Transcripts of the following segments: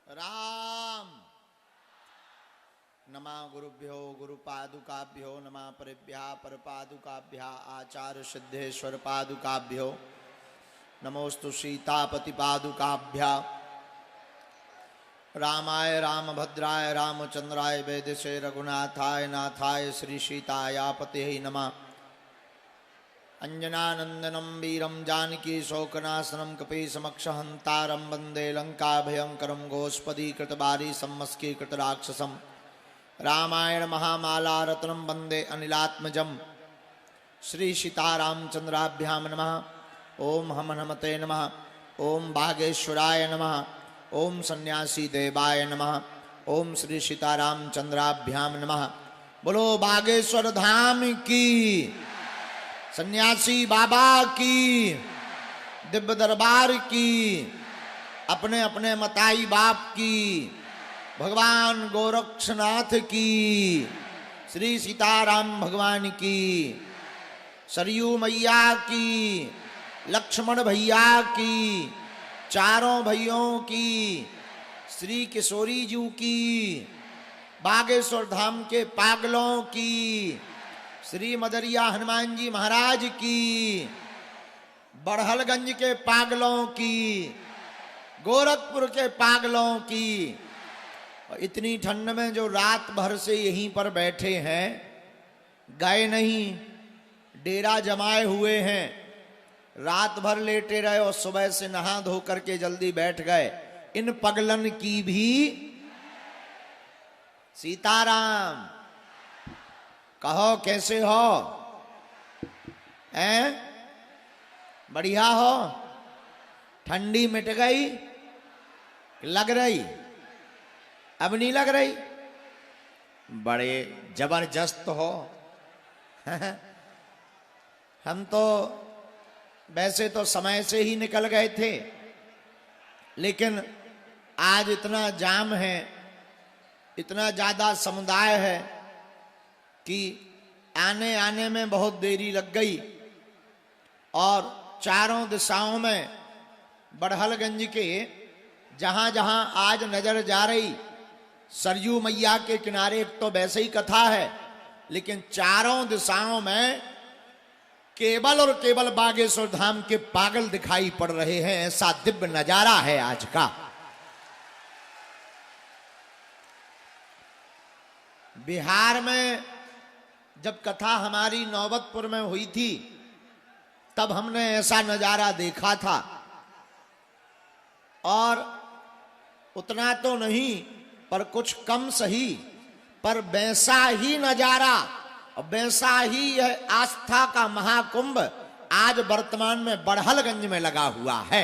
राम। नमः गुरुभ्यो गुरुपादुकाभ्यो नमः परेभ्यः परपादुकाभ्यः आचार्य सिद्धेश्वर पादुकाभ्यो नमोस्तु सीतापति पादुकाभ्या। रामाय रामभद्राय रामचंद्राय वेदसे रघुनाथाय नाथाय श्री सीतायापते नमः। अंजनानंदनं वीरं जानकी शोकनाशनं कपीसमक्षहंतारं वंदे लंकाभयंकरं गोष्पदीकृतबारी संमस्कीकृतराक्षसं रामायण महामाला रत्नं वंदे अनिलात्मजं। श्री सीतारामचंद्राभ्यां नमः। ओम हम हनुमते नमः। ओम बागेश्वराय नमः। ओम सन्यासी देवाय नमः। ओम श्री सीतारामचंद्राभ्यां नमः। बोलो बागेश्वर धाम की, सन्यासी बाबा की, दिव्य दरबार की, अपने अपने मताई बाप की, भगवान गोरक्षनाथ की, श्री सीताराम भगवान की, सरयू मैया की, लक्ष्मण भैया की, चारों भैयों की, श्री किशोरी जी की, बागेश्वर धाम के पागलों की, श्री मदरिया हनुमान जी महाराज की, बड़हलगंज के पागलों की, गोरखपुर के पागलों की, और इतनी ठंड में जो रात भर से यहीं पर बैठे हैं, गए नहीं, डेरा जमाए हुए हैं, रात भर लेटे रहे और सुबह से नहा धो करके जल्दी बैठ गए, इन पगलन की भी सीताराम। कहो कैसे हो? हैं? बढ़िया हो? ठंडी मिट गई? लग रही? अब नहीं लग रही? बड़े जबरदस्त हो। हम तो वैसे तो समय से ही निकल गए थे, लेकिन आज इतना जाम है, इतना ज्यादा समुदाय है कि आने आने में बहुत देरी लग गई। और चारों दिशाओं में बड़हलगंज के जहां जहां आज नजर जा रही सरयू मैया के किनारे एक तो वैसे ही कथा है, लेकिन चारों दिशाओं में केवल और केवल बागेश्वर धाम के पागल दिखाई पड़ रहे हैं। ऐसा दिव्य नजारा है आज का। बिहार में जब कथा हमारी नौबतपुर में हुई थी, तब हमने ऐसा नजारा देखा था, और उतना तो नहीं पर कुछ कम सही, पर वैसा ही नजारा, वैसा ही यह आस्था का महाकुंभ आज वर्तमान में बड़हलगंज में लगा हुआ है।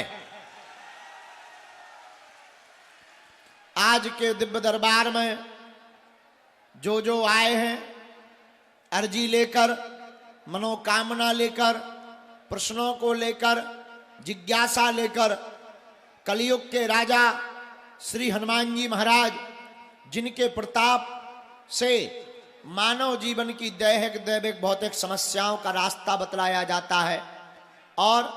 आज के दिव्य दरबार में जो आए हैं, अर्जी लेकर, मनोकामना लेकर, प्रश्नों को लेकर, जिज्ञासा लेकर, कलयुग के राजा श्री हनुमान जी महाराज, जिनके प्रताप से मानव जीवन की दैहिक दैविक भौतिक समस्याओं का रास्ता बतलाया जाता है और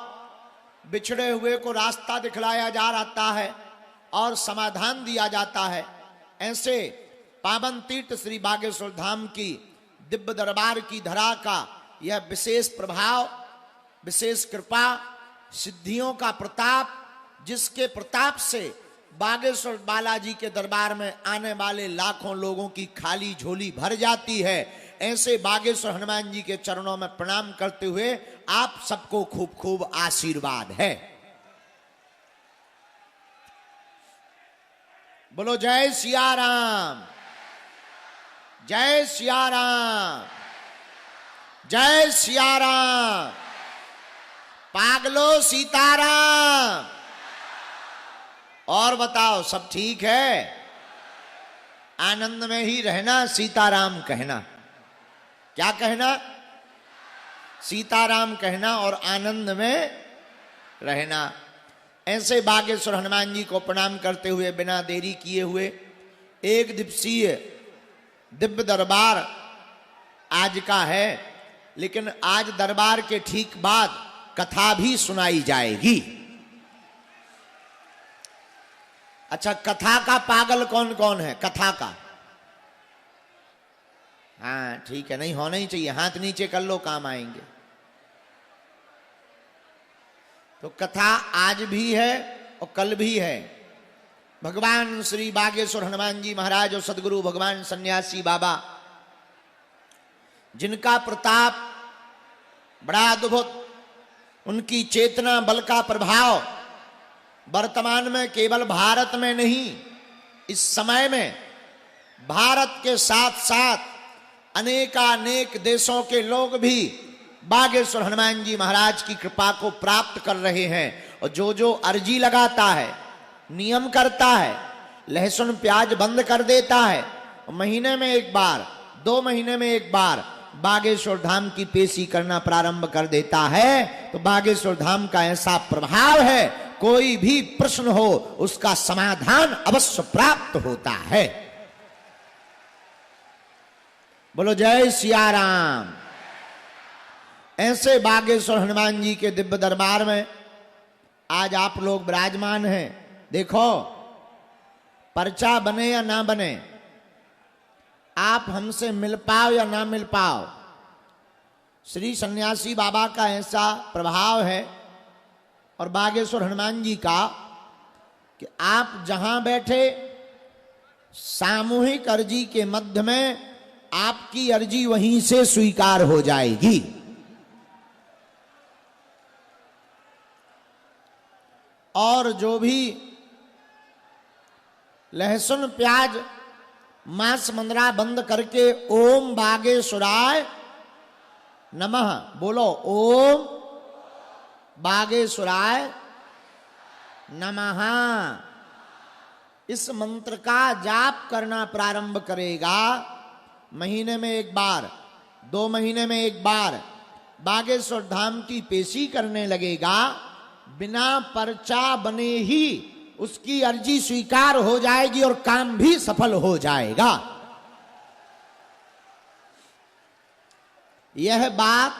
बिछड़े हुए को रास्ता दिखलाया जा रहा है और समाधान दिया जाता है, ऐसे पावन तीर्थ श्री बागेश्वर धाम की दिव्य दरबार की धरा का यह विशेष प्रभाव, विशेष कृपा, सिद्धियों का प्रताप, जिसके प्रताप से बागेश्वर बालाजी के दरबार में आने वाले लाखों लोगों की खाली झोली भर जाती है। ऐसे बागेश्वर हनुमान जी के चरणों में प्रणाम करते हुए आप सबको खूब खूब आशीर्वाद है। बोलो जय सिया राम, जय सिया राम, जय सिया राम। पागलो सीताराम। और बताओ सब ठीक है? आनंद में ही रहना, सीताराम कहना। क्या कहना? सीताराम कहना और आनंद में रहना। ऐसे बागेश्वर हनुमान जी को प्रणाम करते हुए बिना देरी किए हुए एक दिवसीय दिव्य दरबार आज का है, लेकिन आज दरबार के ठीक बाद कथा भी सुनाई जाएगी। अच्छा, कथा का पागल कौन कौन है? कथा का, हाँ ठीक है, नहीं होना ही चाहिए, हाथ नीचे कर लो, काम आएंगे। तो कथा आज भी है और कल भी है। भगवान श्री बागेश्वर हनुमान जी महाराज और सदगुरु भगवान सन्यासी बाबा, जिनका प्रताप बड़ा अद्भुत, उनकी चेतना बल का प्रभाव वर्तमान में केवल भारत में नहीं, इस समय में भारत के साथ साथ अनेकानेक देशों के लोग भी बागेश्वर हनुमान जी महाराज की कृपा को प्राप्त कर रहे हैं। और जो जो अर्जी लगाता है, नियम करता है, लहसुन प्याज बंद कर देता है, महीने में एक बार, 2 महीने में एक बार बागेश्वर धाम की पेशी करना प्रारंभ कर देता है, तो बागेश्वर धाम का ऐसा प्रभाव है, कोई भी प्रश्न हो उसका समाधान अवश्य प्राप्त होता है। बोलो जय सिया राम। ऐसे बागेश्वर हनुमान जी के दिव्य दरबार में आज आप लोग विराजमान हैं। देखो, पर्चा बने या ना बने, आप हमसे मिल पाओ या ना मिल पाओ, श्री सन्यासी बाबा का ऐसा प्रभाव है और बागेश्वर हनुमान जी का कि आप जहां बैठे, सामूहिक अर्जी के मध्य में आपकी अर्जी वहीं से स्वीकार हो जाएगी। और जो भी लहसुन प्याज मांस मंदरा बंद करके ओम बागेश्वराय नमः बोलो, ओम बागेश्वराय नमः, इस मंत्र का जाप करना प्रारंभ करेगा, महीने में एक बार, 2 महीने में एक बार बागेश्वर धाम की पेशी करने लगेगा, बिना पर्चा बने ही उसकी अर्जी स्वीकार हो जाएगी और काम भी सफल हो जाएगा। यह बात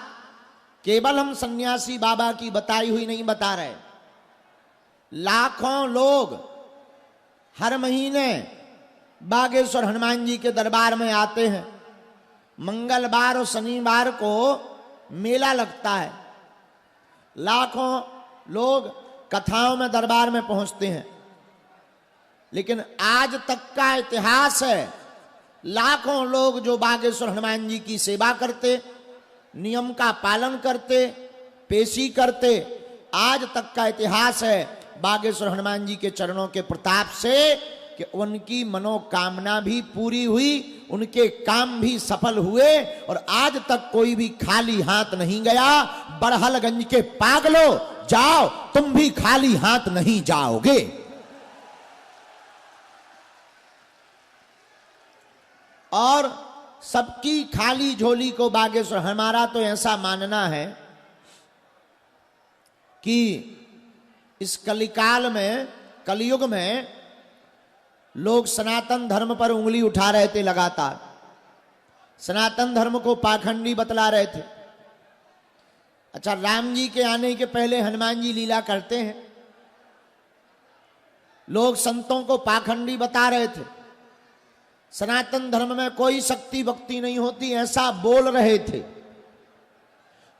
केवल हम सन्यासी बाबा की बताई हुई नहीं बता रहे, लाखों लोग हर महीने बागेश्वर हनुमान जी के दरबार में आते हैं। मंगलवार और शनिवार को मेला लगता है, लाखों लोग कथाओं में दरबार में पहुंचते हैं। लेकिन आज तक का इतिहास है, लाखों लोग जो बागेश्वर हनुमान जी की सेवा करते, नियम का पालन करते, पेशी करते, आज तक का इतिहास है बागेश्वर हनुमान जी के चरणों के प्रताप से कि उनकी मनोकामना भी पूरी हुई, उनके काम भी सफल हुए और आज तक कोई भी खाली हाथ नहीं गया। बड़हलगंज के पागलों, जाओ, तुम भी खाली हाथ नहीं जाओगे। और सबकी खाली झोली को बागेश्वर, हमारा तो ऐसा मानना है कि इस कलिकाल में, कलयुग में लोग सनातन धर्म पर उंगली उठा रहे थे लगातार, सनातन धर्म को पाखंडी बतला रहे थे। अच्छा, राम जी के आने के पहले हनुमान जी लीला करते हैं, लोग संतों को पाखंडी बता रहे थे, सनातन धर्म में कोई शक्ति भक्ति नहीं होती, ऐसा बोल रहे थे।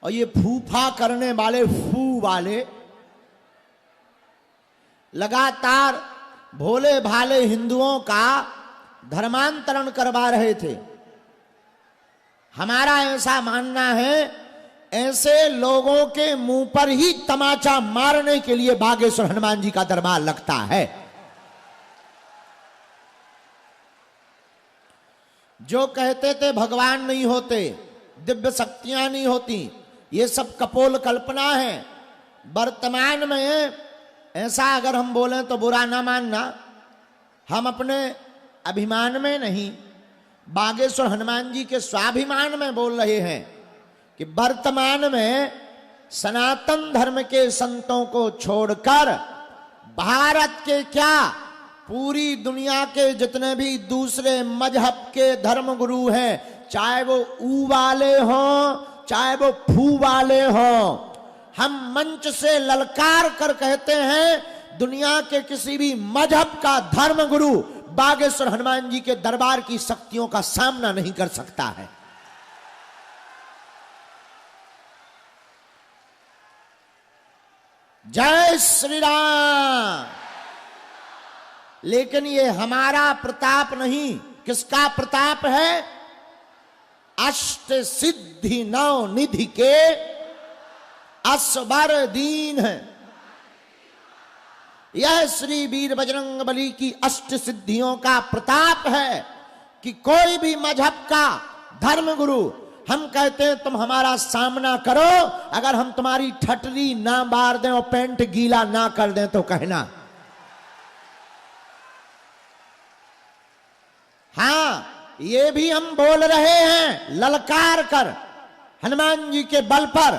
और ये फूफा करने वाले, फू वाले लगातार भोले भाले हिंदुओं का धर्मांतरण करवा रहे थे। हमारा ऐसा मानना है, ऐसे लोगों के मुंह पर ही तमाचा मारने के लिए बागेश्वर हनुमान जी का दरबार लगता है। जो कहते थे भगवान नहीं होते, दिव्य शक्तियां नहीं होती, ये सब कपोल कल्पना है। वर्तमान में ऐसा अगर हम बोलें तो बुरा ना मानना, हम अपने अभिमान में नहीं, बागेश्वर हनुमान जी के स्वाभिमान में बोल रहे हैं कि वर्तमान में सनातन धर्म के संतों को छोड़कर भारत के क्या, पूरी दुनिया के जितने भी दूसरे मजहब के धर्म गुरु हैं, चाहे वो ऊ वाले हों, चाहे वो फू वाले हों, हम मंच से ललकार कर कहते हैं दुनिया के किसी भी मजहब का धर्म गुरु बागेश्वर हनुमान जी के दरबार की शक्तियों का सामना नहीं कर सकता है। जय श्री राम। लेकिन ये हमारा प्रताप नहीं, किसका प्रताप है? अष्ट सिद्धि नौ निधि के असबर दीन है। यह श्री वीर बजरंग बली की अष्ट सिद्धियों का प्रताप है कि कोई भी मजहब का धर्म गुरु हम कहते हैं तुम हमारा सामना करो, अगर हम तुम्हारी ठटरी ना मार दें और पैंट गीला ना कर दें तो कहना। हां, ये भी हम बोल रहे हैं ललकार कर हनुमान जी के बल पर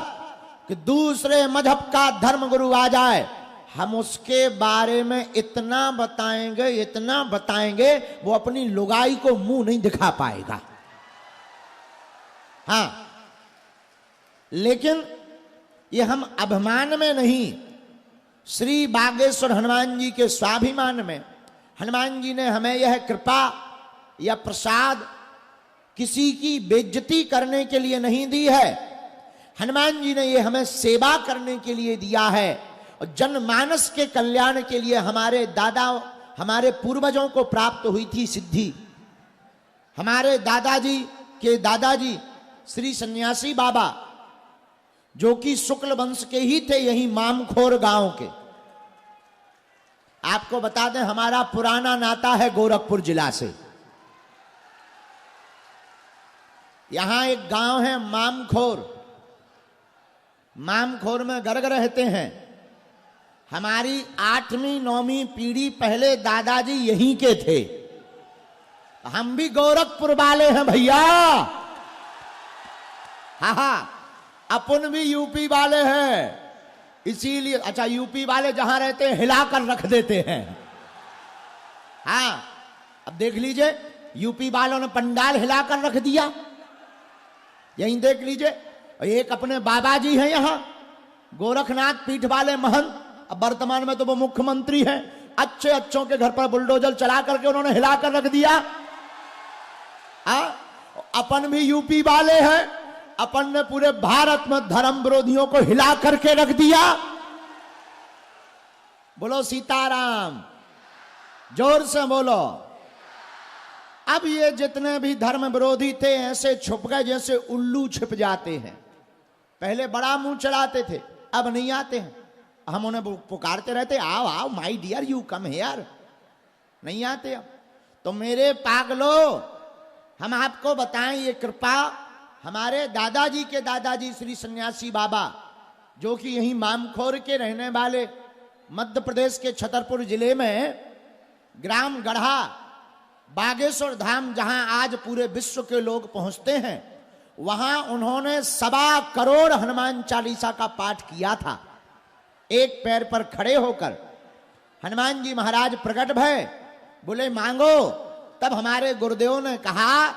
कि दूसरे मजहब का धर्म गुरु आ जाए, हम उसके बारे में इतना बताएंगे वो अपनी लुगाई को मुंह नहीं दिखा पाएगा। हां, लेकिन ये हम अभिमान में नहीं, श्री बागेश्वर हनुमान जी के स्वाभिमान में हनुमान जी ने हमें यह कृपा या प्रसाद किसी की बेइज्जती करने के लिए नहीं दी है। हनुमान जी ने ये हमें सेवा करने के लिए दिया है और जनमानस के कल्याण के लिए। हमारे दादा, हमारे पूर्वजों को प्राप्त हुई थी सिद्धि। हमारे दादाजी के दादाजी श्री सन्यासी बाबा, जो कि शुक्ल वंश के ही थे, यही मामखोर गांव के। आपको बता दें, हमारा पुराना नाता है गोरखपुर जिला से। यहां एक गांव है मामखोर, मामखोर में गर्ग रहते हैं। हमारी 8वीं 9वीं पीढ़ी पहले दादाजी यहीं के थे। हम भी गोरखपुर वाले हैं भैया। हा, अपन भी यूपी वाले हैं, इसीलिए। अच्छा, यूपी वाले जहां रहते हैं हिलाकर रख देते हैं। हाँ, अब देख लीजिए, यूपी वालों ने पंडाल हिलाकर रख दिया, यहीं देख लीजिए। एक अपने बाबा जी हैं यहां गोरखनाथ पीठ वाले महंत, अब वर्तमान में तो वो मुख्यमंत्री हैं। अच्छे अच्छों के घर पर बुलडोजर चला करके उन्होंने हिलाकर रख दिया। अपन भी यूपी वाले हैं, अपन ने पूरे भारत में धर्म विरोधियों को हिला करके रख दिया। बोलो सीताराम, जोर से बोलो। अब ये जितने भी धर्म विरोधी थे ऐसे छुप गए जैसे उल्लू छिप जाते हैं। पहले बड़ा मुंह चढ़ाते थे, अब नहीं आते हैं। हम उन्हें पुकारते रहते, आओ आओ my dear, you come here, नहीं आते। अब तो मेरे पागलो, हम आपको बताएं, ये कृपा हमारे दादाजी के दादाजी श्री सन्यासी बाबा, जो कि यहीं मामखोर के रहने वाले, मध्य प्रदेश के छतरपुर जिले में ग्राम गढ़ा बागेश्वर धाम, जहां आज पूरे विश्व के लोग पहुंचते हैं, वहां उन्होंने 1.25 करोड़ हनुमान चालीसा का पाठ किया था। एक पैर पर खड़े होकर हनुमान जी महाराज प्रकट भय, बोले मांगो। तब हमारे गुरुदेव ने कहा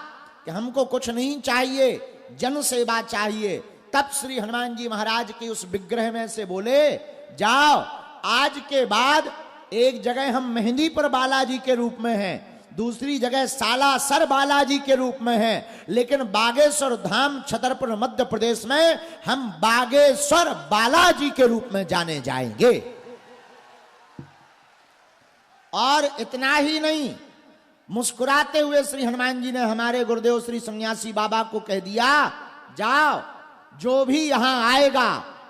कि हमको कुछ नहीं चाहिए, जन सेवा चाहिए। तब श्री हनुमान जी महाराज के उस विग्रह में से बोले, जाओ, आज के बाद एक जगह हम मेहंदीपुर बालाजी के रूप में हैं, दूसरी जगह सालासर बालाजी के रूप में हैं, लेकिन बागेश्वर धाम छतरपुर मध्य प्रदेश में हम बागेश्वर बालाजी के रूप में जाने जाएंगे। और इतना ही नहीं, मुस्कुराते हुए श्री हनुमान जी ने हमारे गुरुदेव श्री सन्यासी बाबा को कह दिया, जाओ, जो भी यहां आएगा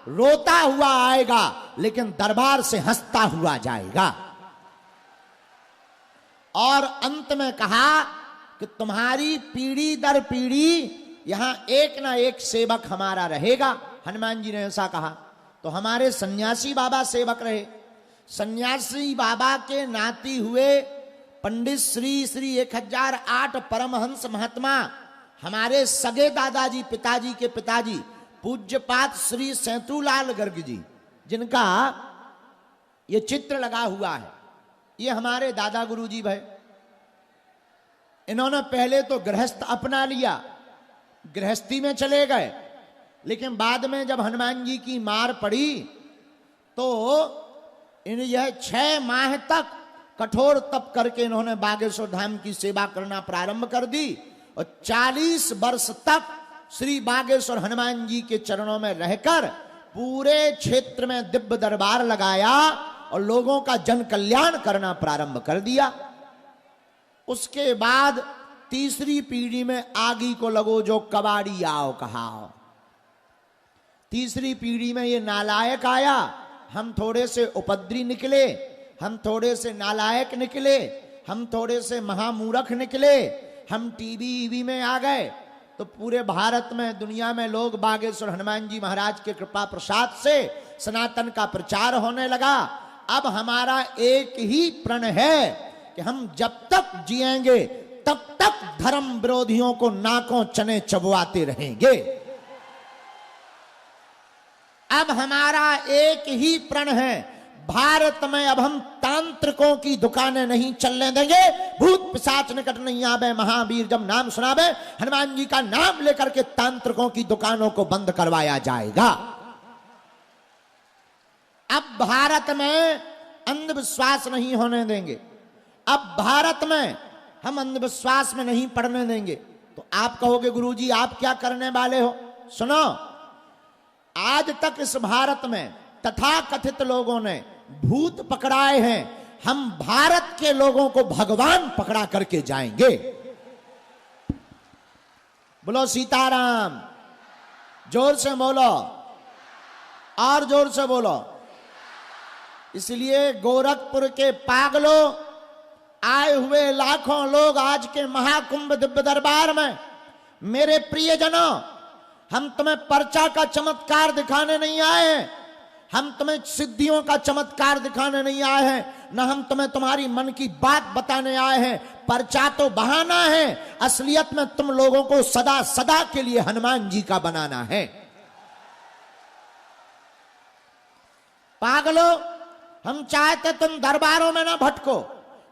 रोता हुआ आएगा, लेकिन दरबार से हंसता हुआ जाएगा। और अंत में कहा कि तुम्हारी पीढ़ी दर पीढ़ी यहां एक ना एक सेवक हमारा रहेगा। हनुमान जी ने ऐसा कहा तो हमारे सन्यासी बाबा सेवक रहे। सन्यासी बाबा के नाती हुए पंडित श्री 1008 परमहंस महात्मा, हमारे सगे दादाजी पिताजी के पिताजी पूज्यपात श्री सेतुलाल गर्ग जी, जिनका ये चित्र लगा हुआ है, ये हमारे दादा गुरु जी भाई। इन्होंने पहले तो गृहस्थ अपना लिया, गृहस्थी में चले गए, लेकिन बाद में जब हनुमान जी की मार पड़ी तो यह 6 माह तक कठोर तप करके इन्होंने बागेश्वर धाम की सेवा करना प्रारंभ कर दी और 40 वर्ष तक श्री बागेश्वर हनुमान जी के चरणों में रहकर पूरे क्षेत्र में दिव्य दरबार लगाया और लोगों का जन कल्याण करना प्रारंभ कर दिया। उसके बाद तीसरी पीढ़ी में आगी को लगो जो कबाड़ी आओ कहाओ। तीसरी पीढ़ी में ये नालायक आया, हम थोड़े से उपद्री निकले, हम थोड़े से नालायक निकले, हम थोड़े से महामूर्ख निकले, हम टीवी में आ गए तो पूरे भारत में दुनिया में लोग बागेश्वर हनुमान जी महाराज के कृपा प्रसाद से सनातन का प्रचार होने लगा। अब हमारा एक ही प्रण है कि हम जब तक जिएंगे तब तक धर्म विरोधियों को नाकों चने चबवाते रहेंगे। अब हमारा एक ही प्रण है, भारत में अब हम तांत्रिकों की दुकानें नहीं चलने देंगे। भूत पिशाच निकट नहीं आवे, महावीर जब नाम सुनावे, हनुमान जी का नाम लेकर के तांत्रिकों की दुकानों को बंद करवाया जाएगा। अब भारत में अंधविश्वास नहीं होने देंगे। अब भारत में हम अंधविश्वास में नहीं पड़ने देंगे। तो आप कहोगे गुरुजी आप क्या करने वाले हो? सुनो, आज तक इस भारत में तथाकथित लोगों ने भूत पकड़ाए हैं, हम भारत के लोगों को भगवान पकड़ा करके जाएंगे। बोलो सीताराम, जोर से बोलो और जोर से बोलो। इसलिए गोरखपुर के पागलों, आए हुए लाखों लोग आज के महाकुंभ दिव्य दरबार में, मेरे प्रियजनों, हम तुम्हें पर्चा का चमत्कार दिखाने नहीं आए हैं, हम तुम्हें सिद्धियों का चमत्कार दिखाने नहीं आए हैं, न हम तुम्हें तुम्हारी मन की बात बताने आए हैं। पर्चा तो बहाना है, असलियत में तुम लोगों को सदा सदा के लिए हनुमान जी का बनाना है। पागलों, हम चाहते तुम दरबारों में ना भटको,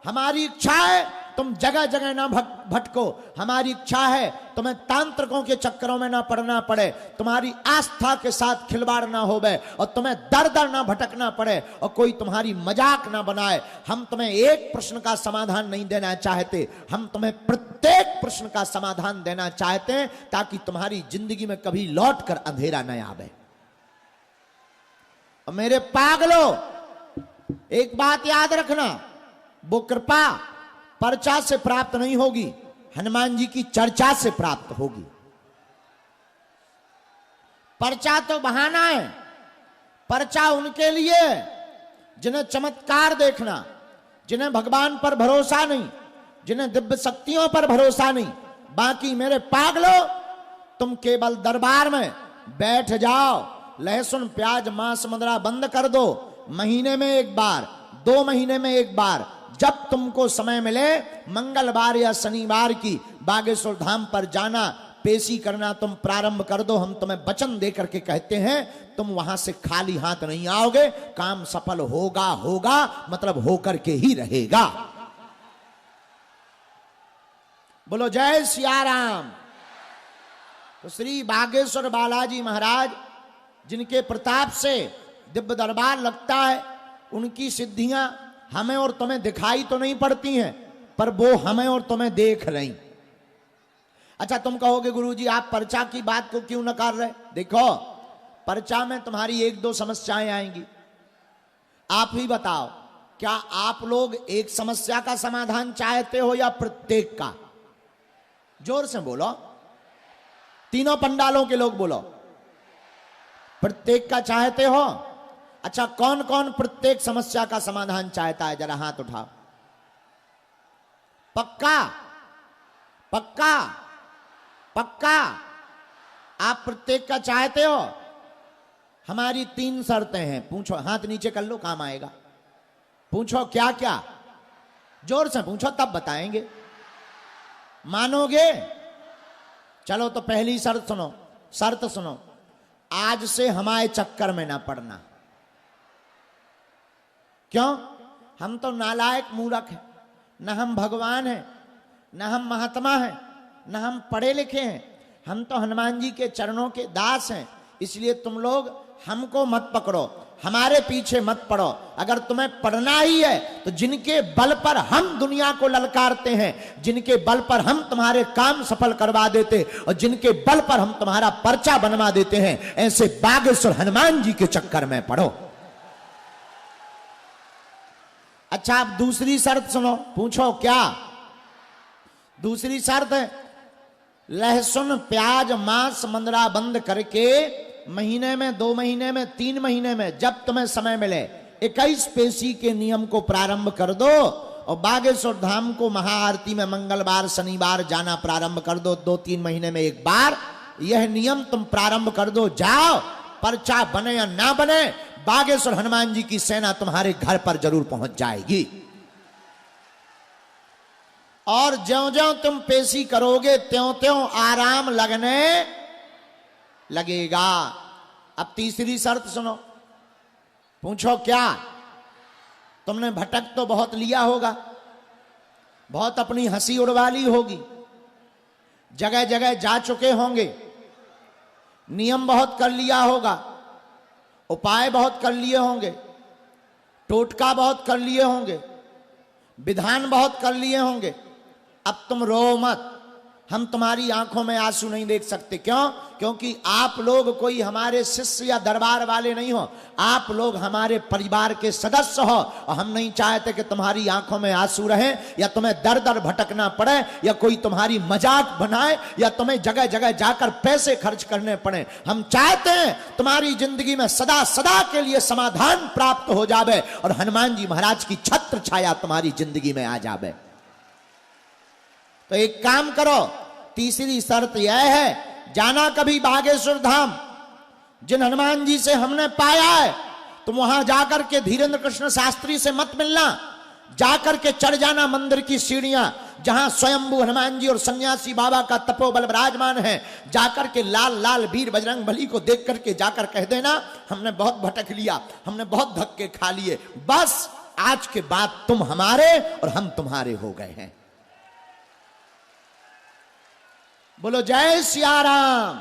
हमारी इच्छा है तुम जगह जगह ना भटको, हमारी इच्छा है तुम्हें तांत्रिकों के चक्करों में ना पड़ना पड़े, तुम्हारी आस्था के साथ खिलवाड़ ना होवे और तुम्हें दर दर ना भटकना पड़े और कोई तुम्हारी मजाक ना बनाए। हम तुम्हें एक प्रश्न का समाधान नहीं देना चाहते, हम तुम्हें प्रत्येक प्रश्न का समाधान देना चाहते हैं ताकि तुम्हारी जिंदगी में कभी लौट कर अंधेरा न आवे। और मेरे पागलों, एक बात याद रखना, वो कृपा पर्चा से प्राप्त नहीं होगी, हनुमान जी की चर्चा से प्राप्त होगी। पर्चा तो बहाना है, पर्चा उनके लिए जिन्हें चमत्कार देखना, जिन्हें भगवान पर भरोसा नहीं, जिन्हें दिव्य शक्तियों पर भरोसा नहीं। बाकी मेरे पागलों, तुम केवल दरबार में बैठ जाओ, लहसुन प्याज मांस मदिरा बंद कर दो, महीने में एक बार, 2 महीने में एक बार, जब तुमको समय मिले, मंगलवार या शनिवार की बागेश्वर धाम पर जाना, पेशी करना तुम प्रारंभ कर दो। हम तुम्हें वचन दे करके कहते हैं, तुम वहां से खाली हाथ नहीं आओगे, काम सफल होगा होगा मतलब होकर के ही रहेगा। बोलो जय सियाराम। तो श्री बागेश्वर बालाजी महाराज, जिनके प्रताप से दिव्य दरबार लगता है, उनकी सिद्धियां हमें और तुम्हें दिखाई तो नहीं पड़ती हैं, पर वो हमें और तुम्हें देख रही। अच्छा, तुम कहोगे गुरुजी आप पर्चा की बात को क्यों नकार रहे? देखो, पर्चा में तुम्हारी 1-2 समस्याएं आएंगी। आप ही बताओ, क्या आप लोग एक समस्या का समाधान चाहते हो या प्रत्येक का? जोर से बोलो, तीनों पंडालों के लोग बोलो। प्रत्येक का चाहते हो? अच्छा, कौन कौन प्रत्येक समस्या का समाधान चाहता है? जरा हाथ उठाओ। पक्का पक्का पक्का आप प्रत्येक का चाहते हो? हमारी 3 शर्तें हैं। पूछो, हाथ नीचे कर लो, काम आएगा। पूछो क्या क्या, जोर से पूछो तब बताएंगे। मानोगे? चलो तो पहली शर्त सुनो, शर्त सुनो, आज से हमारे चक्कर में ना पड़ना। क्यों? हम तो नालायक मूर्ख हैं, न हम भगवान हैं, न हम महात्मा हैं, न हम पढ़े लिखे हैं, हम तो हनुमान जी के चरणों के दास हैं। इसलिए तुम लोग हमको मत पकड़ो, हमारे पीछे मत पड़ो। अगर तुम्हें पढ़ना ही है तो जिनके बल पर हम दुनिया को ललकारते हैं, जिनके बल पर हम तुम्हारे काम सफल करवा देते और जिनके बल पर हम तुम्हारा पर्चा बनवा देते हैं, ऐसे बागेश्वर हनुमान जी के चक्कर में पड़ो। अच्छा, आप दूसरी शर्त सुनो। पूछो क्या? दूसरी शर्त है, लहसुन प्याज मांस मंदरा बंद करके महीने में, 2 महीने में, 3 महीने में, जब तुम्हें समय मिले 21 पेशी के नियम को प्रारंभ कर दो और बागेश्वर धाम को महाआरती में मंगलवार शनिवार जाना प्रारंभ कर दो। 2-3 महीने में एक बार यह नियम तुम प्रारंभ कर दो। जाओ, पर्चा बने या ना बने, बागेश्वर हनुमान जी की सेना तुम्हारे घर पर जरूर पहुंच जाएगी। और ज्यों-ज्यों तुम पेशी करोगे त्यों-त्यों आराम लगने लगेगा। अब तीसरी शर्त सुनो। पूछो क्या? तुमने भटक तो बहुत लिया होगा, बहुत अपनी हंसी उड़वा ली होगी, जगह जगह जा चुके होंगे, नियम बहुत कर लिया होगा, उपाय बहुत कर लिए होंगे, टोटका बहुत कर लिए होंगे, विधान बहुत कर लिए होंगे। अब तुम रो मत, हम तुम्हारी आंखों में आंसू नहीं देख सकते। क्यों? क्योंकि आप लोग कोई हमारे शिष्य या दरबार वाले नहीं हो, आप लोग हमारे परिवार के सदस्य हो और हम नहीं चाहते कि तुम्हारी आंखों में आंसू रहे या तुम्हें दर दर भटकना पड़े या कोई तुम्हारी मजाक बनाए या तुम्हें जगह जगह जाकर पैसे खर्च करने पड़े। हम चाहते हैं तुम्हारी जिंदगी में सदा सदा के लिए समाधान प्राप्त हो जावे और हनुमान जी महाराज की छत्र छाया तुम्हारी जिंदगी में आ जावे। तो एक काम करो, तीसरी शर्त यह है, जाना कभी बागेश्वर धाम। जिन हनुमान जी से हमने पाया है, तुम वहां जाकर के धीरेन्द्र कृष्ण शास्त्री से मत मिलना, जाकर के चढ़ जाना मंदिर की सीढ़ियां, जहां स्वयंभू हनुमान जी और सन्यासी बाबा का तपोबल विराजमान है। जाकर के लाल लाल वीर बजरंग बली को देख करके जाकर कह देना, हमने बहुत भटक लिया, हमने बहुत धक्के खा लिए, बस आज के बाद तुम हमारे और हम तुम्हारे हो गए हैं। बोलो जय सिया राम।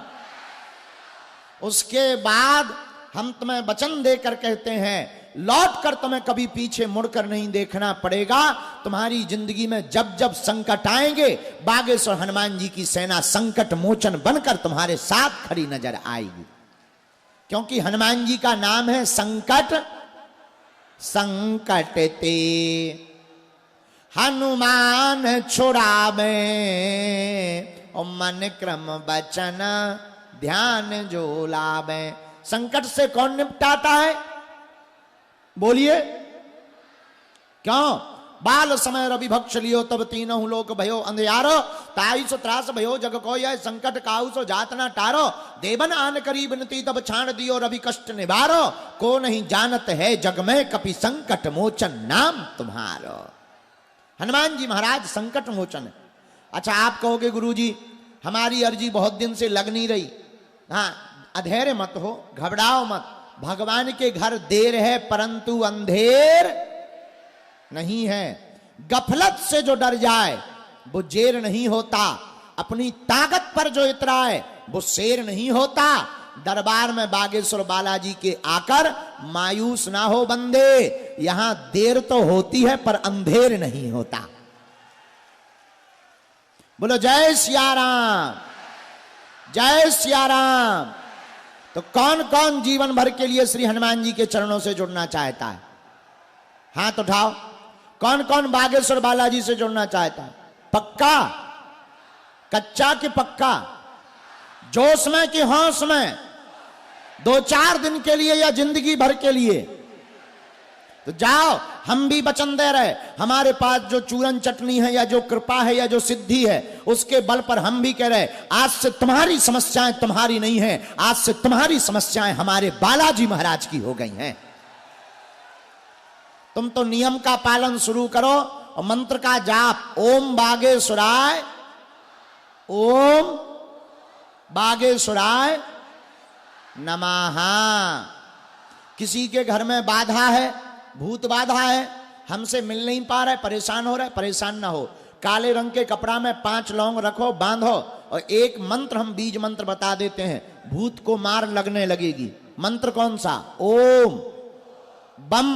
उसके बाद हम तुम्हें वचन देकर कहते हैं, लौट कर तुम्हें कभी पीछे मुड़कर नहीं देखना पड़ेगा। तुम्हारी जिंदगी में जब जब संकट आएंगे, बागेश्वर हनुमान जी की सेना संकट मोचन बनकर तुम्हारे साथ खड़ी नजर आएगी। क्योंकि हनुमान जी का नाम है संकट संकट ते हनुमान छुड़ावे और मन क्रम बचन ध्यान जो लावे। संकट से कौन निपटाता है? बोलिए। क्यों? बाल समय रवि भक्ष लियो तब तीनों लोक भयो अंधियारो, ताई सो त्रास भयो जग को यह संकट काऊ सो जात ना टारो, देवन आन करी बिनती तब छाण दियो रवि कष्ट निवारो, को नहीं जानत है जग में कपि संकट मोचन नाम तुम्हारो। हनुमान जी महाराज संकट मोचन है। अच्छा, आप कहोगे गुरुजी हमारी अर्जी बहुत दिन से लग नहीं रही। हाँ, अधैर्य मत हो, घबराओ मत। भगवान के घर देर है परंतु अंधेर नहीं है। गफलत से जो डर जाए वो जेर नहीं होता, अपनी ताकत पर जो इतराए वो शेर नहीं होता। दरबार में बागेश्वर बालाजी के आकर मायूस ना हो बंदे, यहां देर तो होती है पर अंधेर नहीं होता। बोलो जय सिया राम, जय सिया राम। तो कौन कौन जीवन भर के लिए श्री हनुमान जी के चरणों से जुड़ना चाहता है? हाथ उठाओ। कौन कौन बागेश्वर बालाजी से जुड़ना चाहता है? पक्का? कच्चा कि पक्का? जोश में कि होश में? 2-4 दिन के लिए या जिंदगी भर के लिए? तो जाओ, हम भी वचन दे रहे, हमारे पास जो चूरन चटनी है या जो कृपा है या जो सिद्धि है, उसके बल पर हम भी कह रहे, आज से तुम्हारी समस्याएं तुम्हारी नहीं है, आज से तुम्हारी समस्याएं हमारे बालाजी महाराज की हो गई हैं। तुम तो नियम का पालन शुरू करो और मंत्र का जाप, ओम बागेश्वराय, ओम बागेश्वराय नमः। किसी के घर में बाधा है, भूत बाधा है, हमसे मिल नहीं पा रहा है, परेशान हो रहा है, परेशान ना हो। काले रंग के कपड़ा में 5 लौंग रखो, बांधो और एक मंत्र हम बीज मंत्र बता देते हैं, भूत को मार लगने लगेगी। मंत्र कौन सा? ओम बम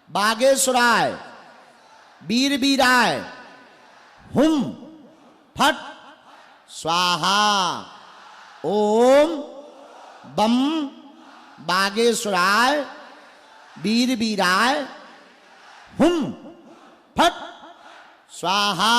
बागेश्वराय वीर वीराय हुम फट स्वाहा। ओम बम बागेश्वराय वीर वीराय हुम फट स्वाहा।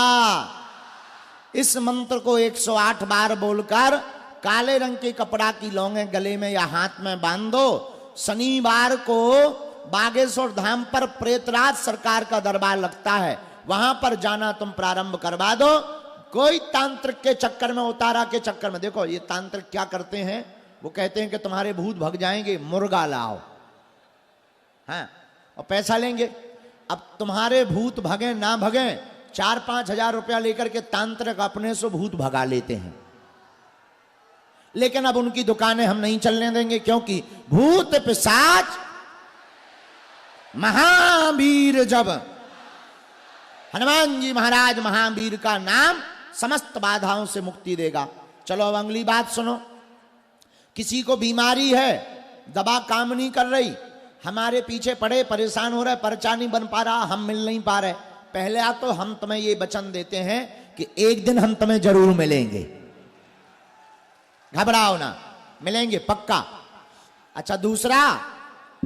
इस मंत्र को 108 बार बोलकर काले रंग के कपड़ा की लौंगे गले में या हाथ में बांध दो। शनिवार को बागेश्वर धाम पर प्रेतराज सरकार का दरबार लगता है, वहां पर जाना तुम प्रारंभ करवा दो। कोई तांत्रिक के चक्कर में, उतारा के चक्कर में, देखो ये तांत्रिक क्या करते हैं, वो कहते हैं कि तुम्हारे भूत भग जाएंगे, मुर्गा लाओ, हाँ, और पैसा लेंगे। अब तुम्हारे भूत भगे ना भगे, 4-5 हजार रुपया लेकर के तांत्रिक अपने से भूत भगा लेते हैं। लेकिन अब उनकी दुकानें हम नहीं चलने देंगे, क्योंकि भूत पिशाच महावीर, जब हनुमान जी महाराज महावीर का नाम समस्त बाधाओं से मुक्ति देगा। चलो अब अगली बात सुनो। किसी को बीमारी है, दवा काम नहीं कर रही, हमारे पीछे पड़े परेशान हो रहे, पर्चा नहीं बन पा रहा, हम मिल नहीं पा रहे, पहले आ तो हम तुम्हें ये वचन देते हैं कि एक दिन हम तुम्हें जरूर मिलेंगे, घबराओ ना, मिलेंगे पक्का। अच्छा दूसरा,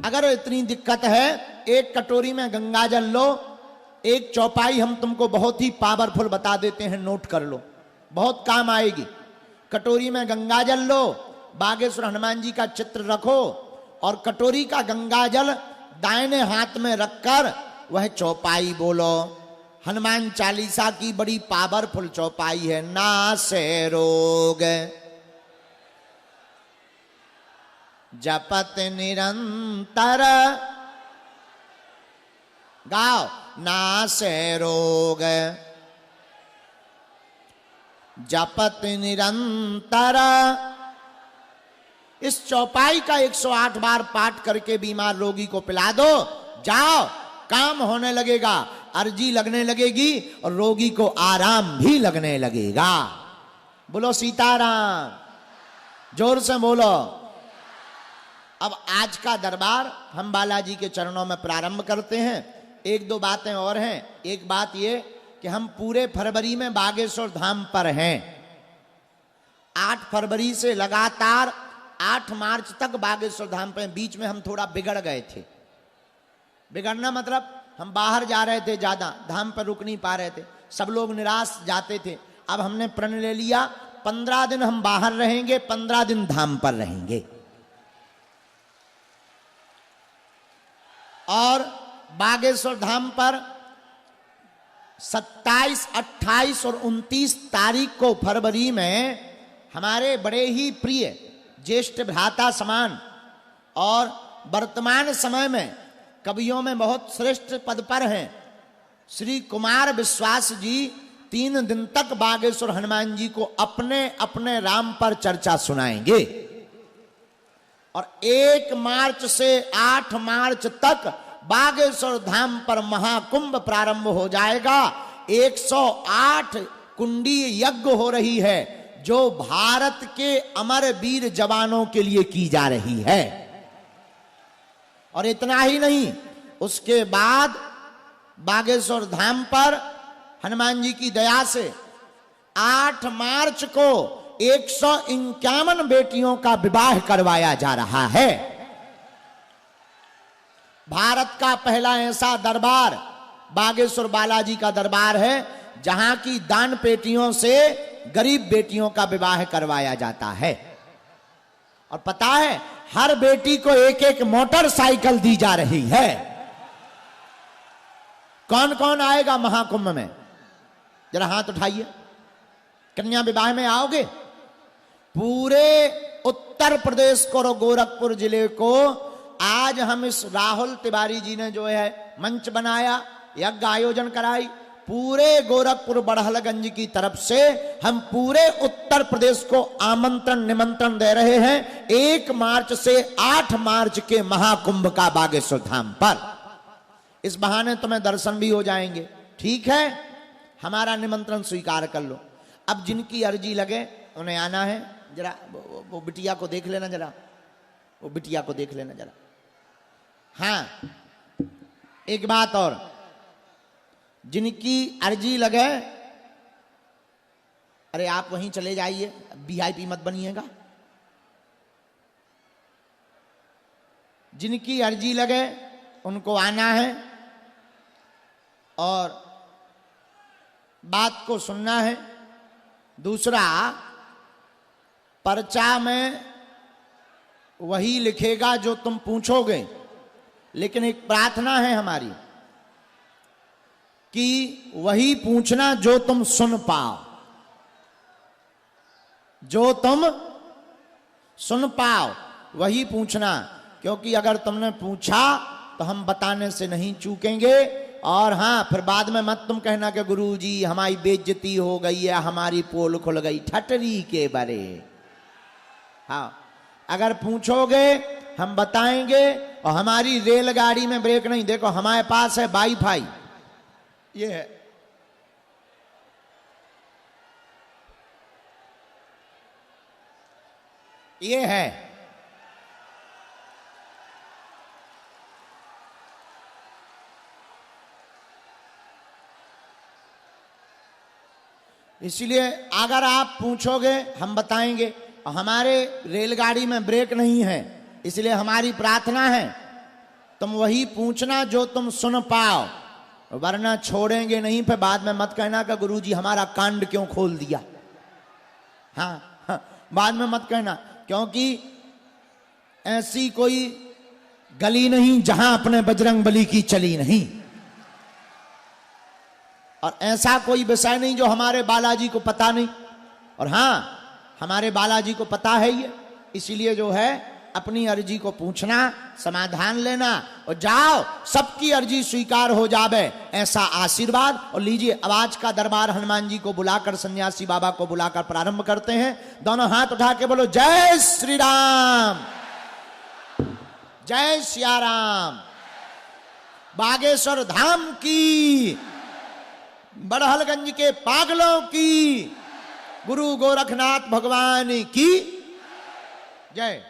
अगर इतनी दिक्कत है, एक कटोरी में गंगा जल लो, एक चौपाई हम तुमको बहुत ही पावरफुल बता देते हैं, नोट कर लो, बहुत काम आएगी। कटोरी में गंगा जल लो, बागेश्वर हनुमान जी का चित्र रखो और कटोरी का गंगा जल दाहिने हाथ में रखकर वह चौपाई बोलो। हनुमान चालीसा की बड़ी पावरफुल चौपाई है। नासे रोग जपत निरंतर, गाओ, नासे रोग जपत निरंतर। इस चौपाई का 108 बार पाठ करके बीमार रोगी को पिला दो, जाओ, काम होने लगेगा, अर्जी लगने लगेगी और रोगी को आराम भी लगने लगेगा। बोलो सीताराम, जोर से बोलो। अब आज का दरबार हम बालाजी के चरणों में प्रारंभ करते हैं। एक दो बातें और हैं। एक बात ये कि हम पूरे फरवरी में बागेश्वर धाम पर हैं। 8 फरवरी से लगातार 8 मार्च तक बागेश्वर धाम पर। बीच में हम थोड़ा बिगड़ गए थे। बिगड़ना मतलब हम बाहर जा रहे थे, ज्यादा धाम पर रुक नहीं पा रहे थे, सब लोग निराश जाते थे। अब हमने प्रण ले लिया 15 दिन हम बाहर रहेंगे, 15 दिन धाम पर रहेंगे। और बागेश्वर धाम पर 27, 28 और 29 तारीख को फरवरी में हमारे बड़े ही प्रिय ज्येष्ठ भ्राता समान और वर्तमान समय में कवियों में बहुत श्रेष्ठ पद पर हैं श्री कुमार विश्वास जी 3 दिन तक बागेश्वर हनुमान जी को अपने अपने राम पर चर्चा सुनाएंगे। और 1 मार्च से 8 मार्च तक बागेश्वर धाम पर महाकुंभ प्रारंभ हो जाएगा। 108 कुंडी यज्ञ हो रही है जो भारत के अमर वीर जवानों के लिए की जा रही है। और इतना ही नहीं, उसके बाद बागेश्वर धाम पर हनुमान जी की दया से 8 मार्च को 151 बेटियों का विवाह करवाया जा रहा है। भारत का पहला ऐसा दरबार बागेश्वर बालाजी का दरबार है जहां की दान पेटियों से गरीब बेटियों का विवाह करवाया जाता है। और पता है, हर बेटी को एक एक मोटरसाइकिल दी जा रही है। कौन कौन आएगा महाकुंभ में? जरा हाथ उठाइए। कन्या विवाह में आओगे? पूरे उत्तर प्रदेश को और गोरखपुर जिले को आज हम इस राहुल तिवारी जी ने जो है मंच बनाया, यज्ञ आयोजन कराई, पूरे गोरखपुर बड़हलगंज की तरफ से हम पूरे उत्तर प्रदेश को आमंत्रण निमंत्रण दे रहे हैं 1 मार्च से 8 मार्च के महाकुंभ का बागेश्वर धाम पर। इस बहाने तुम्हें दर्शन भी हो जाएंगे। ठीक है, हमारा निमंत्रण स्वीकार कर लो। अब जिनकी अर्जी लगे उन्हें आना है। जरा वो बिटिया को देख लेना, जरा वो बिटिया को देख लेना जरा। हाँ, एक बात और, जिनकी अर्जी लगे, अरे आप वहीं चले जाइए, वीआईपी मत बनिएगा। जिनकी अर्जी लगे उनको आना है और बात को सुनना है। दूसरा, पर्चा में वही लिखेगा जो तुम पूछोगे, लेकिन एक प्रार्थना है हमारी कि वही पूछना जो तुम सुन पाओ, जो तुम सुन पाओ वही पूछना। क्योंकि अगर तुमने पूछा तो हम बताने से नहीं चूकेंगे। और हाँ, फिर बाद में मत तुम कहना कि गुरुजी हमारी बेइज्जती हो गई है, हमारी पोल खुल गई, ठटरी के बरे। हाँ, अगर पूछोगे हम बताएंगे। और हमारी रेलगाड़ी में ब्रेक नहीं, देखो हमारे पास है वाईफाई, ये है, ये है। इसलिए अगर आप पूछोगे हम बताएंगे। और हमारे रेलगाड़ी में ब्रेक नहीं है, इसलिए हमारी प्रार्थना है तुम वही पूछना जो तुम सुन पाओ, वरना छोड़ेंगे नहीं। फिर बाद में मत कहना कि गुरुजी हमारा कांड क्यों खोल दिया। हाँ, हाँ, बाद में मत कहना, क्योंकि ऐसी कोई गली नहीं जहां अपने बजरंग बली की चली नहीं, और ऐसा कोई विषय नहीं जो हमारे बालाजी को पता नहीं। और हाँ, हमारे बालाजी को पता है ये, इसीलिए जो है अपनी अर्जी को पूछना, समाधान लेना और जाओ, सबकी अर्जी स्वीकार हो जावे, ऐसा आशीर्वाद। और लीजिए, आवाज का दरबार हनुमान जी को बुलाकर, सन्यासी बाबा को बुलाकर प्रारंभ करते हैं। दोनों हाथ उठा के बोलो जय श्री राम, जय सिया राम। बागेश्वर धाम की, बड़हलगंज के पागलों की, गुरु गोरखनाथ भगवान की जय।